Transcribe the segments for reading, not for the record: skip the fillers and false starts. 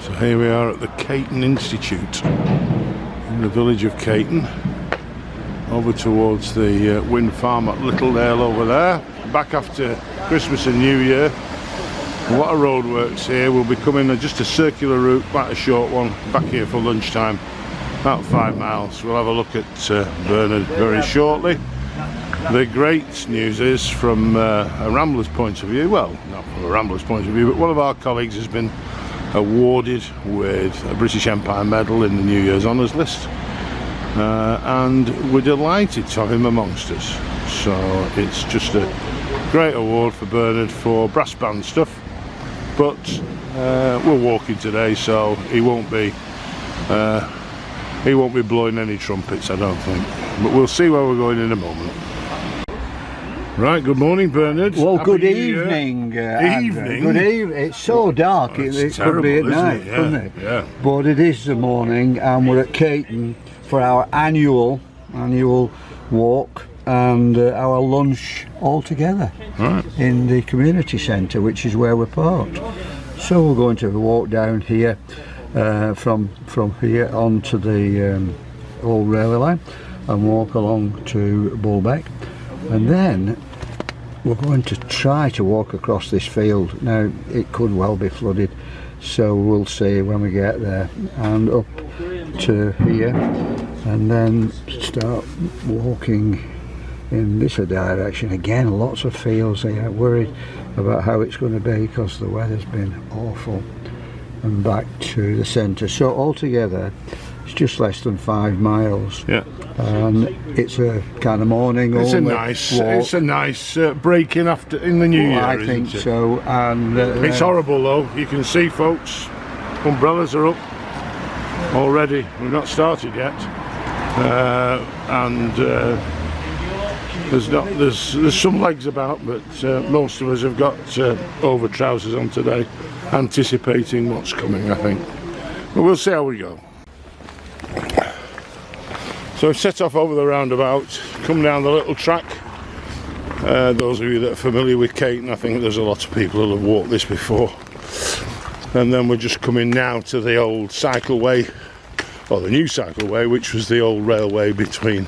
So here we are at the Caton Institute in the village of Caton, over towards the wind farm at Littledale over there. Back after Christmas and New Year. A lot of roadworks here. We'll be coming just a circular route, quite a short one, back here for lunchtime, about 5 miles. We'll have a look at Bernard very shortly. The great news is, from a Rambler's point of view, well, not from a Rambler's point of view, but one of our colleagues has been awarded with a British Empire Medal in the New Year's Honours List, and we're delighted to have him amongst us. So it's just a great award for Bernard for brass band stuff, but we're walking today, so he won't be blowing any trumpets, I don't think, but we'll see where we're going in a moment. Right, good morning, Bernard. Well, Happy good New evening. Evening? Good evening. It's so dark, it could be at night, yeah, couldn't it? Yeah. But it is the morning, and we're at Caton for our annual walk and our lunch all together in the community centre, which is where we're parked. So we're going to walk down here from here onto the old railway line and walk along to Bulbeck, and then we're going to try to walk across this field. Now it could well be flooded, so we'll see when we get there, and up to here, and then start walking in this direction. Again, lots of fields. I am worried about how it's going to be because the weather's been awful, and back to the centre. So altogether it's just less than 5 miles. Yeah. And it's a kind of morning. It's a nice break in after in the new year. I think so. And it's horrible though. You can see, folks, umbrellas are up already. We've not started yet, and there's some legs about, but most of us have got over trousers on today, anticipating what's coming, I think. But we'll see how we go. So I've set off over the roundabout, come down the little track. Those of you that are familiar with Caton, I think there's a lot of people that have walked this before. And then we're just coming now to the old cycleway, or the new cycleway, which was the old railway between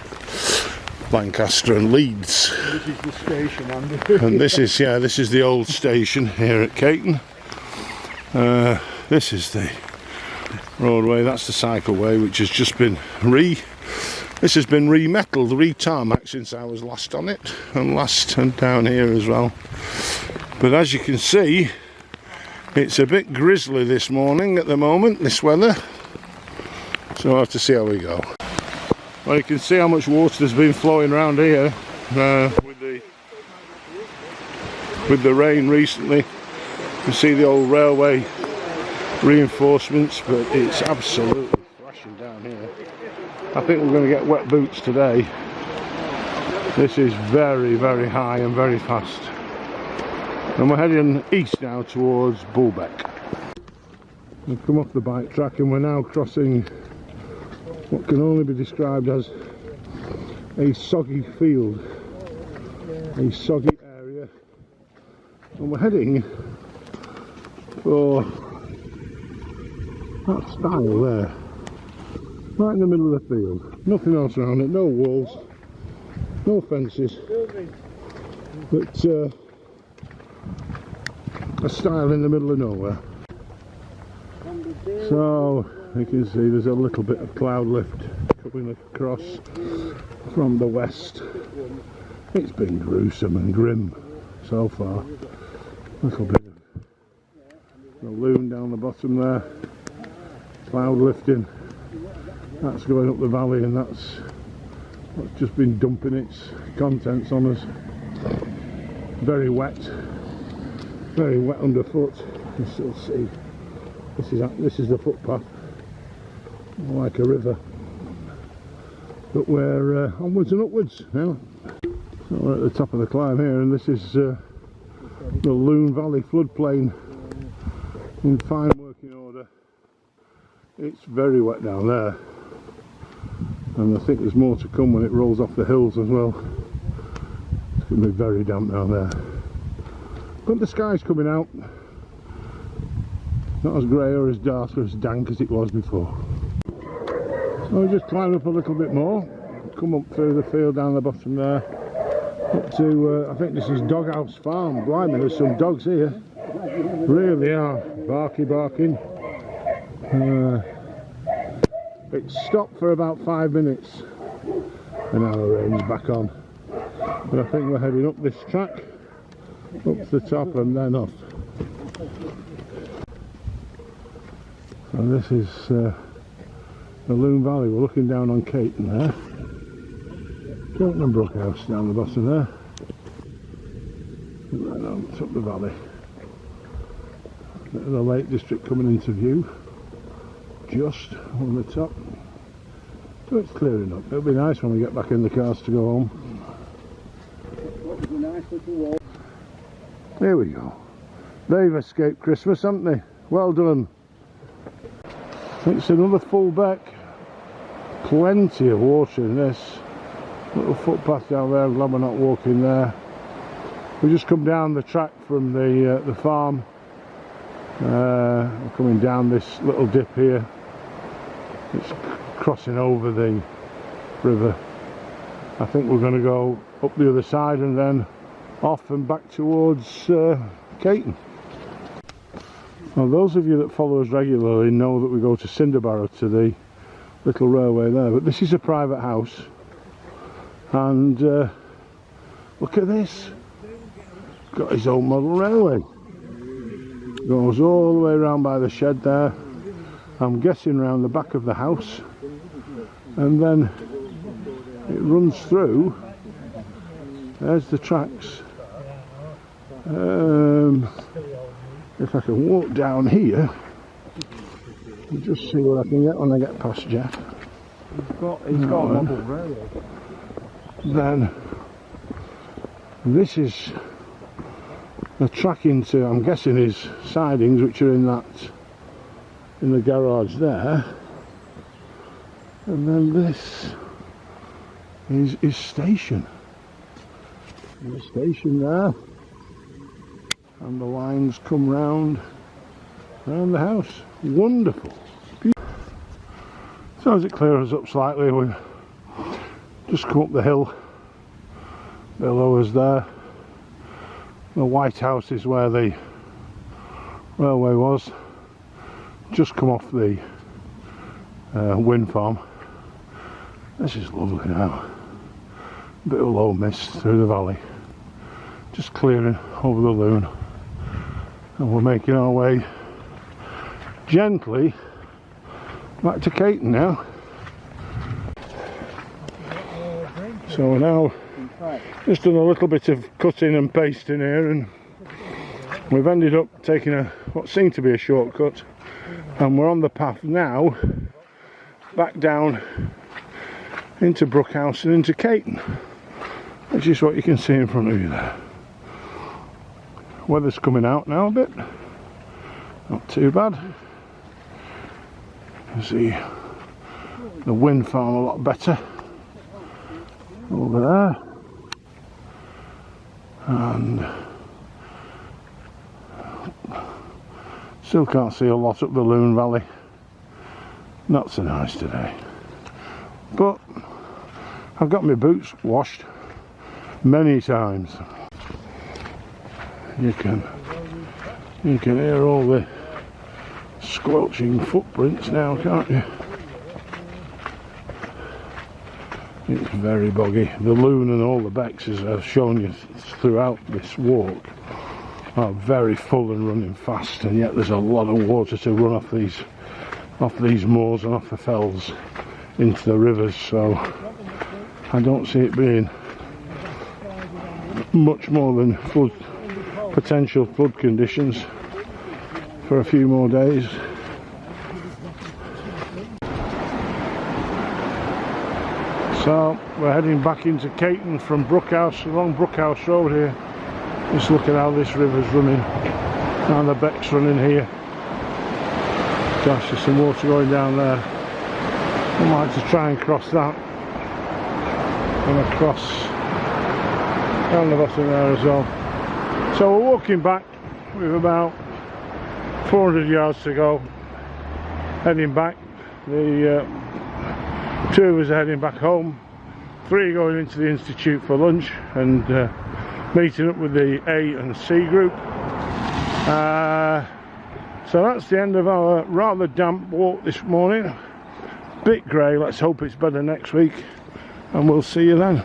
Lancaster and Leeds. This is the station, Andy. And this is the old station here at Caton. This is the roadway, that's the cycleway, which has just been re-metalled, re-tarmac since I was last on it, and down here as well. But as you can see, it's a bit grizzly this morning at the moment, this weather, so we'll have to see how we go. Well, you can see how much water has been flowing around here with the rain recently. You can see the old railway reinforcements, but it's absolutely thrashing down here. I think we're going to get wet boots today. This is very, very high and very fast. And we're heading east now towards Bulbeck. We've come off the bike track and we're now crossing what can only be described as a soggy field, a soggy area, and we're heading for that stile there, right in the middle of the field. Nothing else around it, no walls, no fences, but a stile in the middle of nowhere. So you can see there's a little bit of cloud lift coming across from the west. It's been gruesome and grim so far. A little bit of the loon down the bottom there, cloud lifting, that's going up the valley, and that's just been dumping its contents on us. Very wet underfoot. You can still see this is the footpath, like a river, but we're onwards and upwards now. So we're at the top of the climb here, and this is the Loon Valley floodplain in fine working order. It's very wet down there, and I think there's more to come when it rolls off the hills as well. It's going to be very damp down there, but the sky's coming out. Not as grey or as dark or as dank as it was before. So we'll just climb up a little bit more, come up through the field down the bottom there, up to, I think this is Doghouse Farm. Blimey, there's some dogs here. Really are barking. It stopped for about 5 minutes and now the rain's back on. But I think we're heading up this track, up to the top and then off. And this is the Loon Valley. We're looking down on Caton there. Caton and Brookhouse down the bottom there. And then on top of the valley. The Lake District coming into view. Just on the top. So it's clearing up. It'll be nice when we get back in the cars to go home. Here we go. They've escaped Christmas, haven't they? Well done. It's another full beck. Plenty of water in this. Little footpath down there. I'm glad we're not walking there. We just come down the track from the farm. We're coming down this little dip here. It's crossing over the river. I think we're going to go up the other side and then off and back towards Caton. Now those of you that follow us regularly know that we go to Cinderbarrow, to the little railway there, but this is a private house and look at this, got his own model railway, goes all the way around by the shed there, I'm guessing round the back of the house, and then it runs through. There's the tracks. If I can walk down here and just see what I can get when I get past Jeff. He's got a model railway. Then this is the track into, I'm guessing, his sidings, which are in the garage there. And then this is his station. The station there. And the lines come round the house. Wonderful. So as it clears up slightly, we just come up the hill below us there. The White House is where the railway was. Just come off the wind farm. This is lovely now. A bit of low mist through the valley. Just clearing over the Loon. And we're making our way gently back to Caton now. So we're now just done a little bit of cutting and pasting here, and we've ended up taking what seemed to be a shortcut, and we're on the path now back down into Brookhouse and into Caton, which is what you can see in front of you there. Weather's coming out now a bit, not too bad. You can see the wind farm a lot better over there, and still can't see a lot up the Loon Valley. Not so nice today, but I've got my boots washed many times. You can hear all the squelching footprints now, can't you? It's very boggy. The Loon and all the becks, as I've shown you throughout this walk, are very full and running fast, and yet there's a lot of water to run off these moors and off the fells into the rivers, so I don't see it being much more than potential flood conditions for a few more days. So we're heading back into Caton from Brookhouse, along Brookhouse Road here. Just look at how this river's running, and the beck's running here. Gosh, there's some water going down there. I might have to try and cross that, and across down the bottom there as well. So we're walking back with about 400 yards to go, heading back. The 2 of us are heading back home, 3 going into the Institute for lunch, and meeting up with the A and C group. So that's the end of our rather damp walk this morning. Bit grey, let's hope it's better next week, and we'll see you then.